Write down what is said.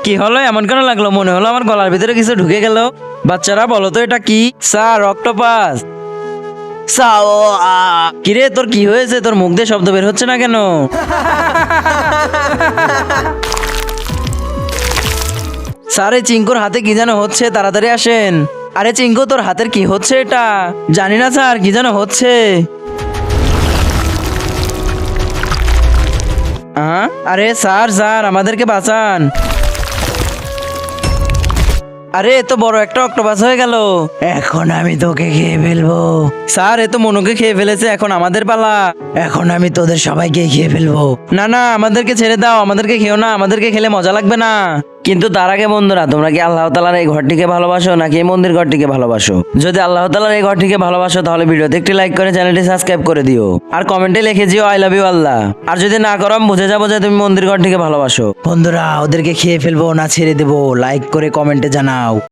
কি হলো? এমন কেন লাগলো? মনে হলো আমার গলার ভিতরে কিছু ঢুকে গেল। বাচ্চারা বলো তো এটা কি? Sir, octopus. কিরে, তোর কি হয়েছে? তোর মুখ দিয়ে শব্দ বের হচ্ছে না কেন? স্যার, এই চিঙ্কুর হাতে কি যেন হচ্ছে, তাড়াতাড়ি আসেন। আরে চিঙ্কু, তোর হাতের কি হচ্ছে এটা? জানি না স্যার, কি যেন হচ্ছে। আরে স্যার, স্যার আমাদেরকে বাঁচান। আরে এ তো বড় একটা অক্টোপাস হয়ে গেল। এখন আমি তোকে খেয়ে ফেলবো। স্যার, এ তো মনুকে খেয়ে ফেলেছে, এখন আমাদের পালা। এখন আমি তোদের সবাইকে খেয়ে ফেলবো। না না, আমাদেরকে ছেড়ে দাও, আমাদেরকে খেও না, আমাদেরকে খেলে মজা লাগবে না। কিন্তু তার আগে বন্ধুরা, তোমরা কি আল্লাহ তাআলার এই ঘরটিকে ভালোবাসো নাকি এই মন্দির ঘরটিকে ভালোবাসো? যদি আল্লাহ তাআলার এই ঘরটিকে ভালোবাসো তাহলে ভিডিওতে একটি লাইক করে চ্যানেলটি সাবস্ক্রাইব করে দিও, আর কমেন্টে লিখে দিও আই লাভ ইউ আল্লাহ। আর যদি না করো, আমি বুঝে যাবো যে তুমি মন্দির ঘরটিকে ভালোবাসো। বন্ধুরা, ওদেরকে খেয়ে ফেলবো না ছেড়ে দেবো? লাইক করে কমেন্টে জানাও।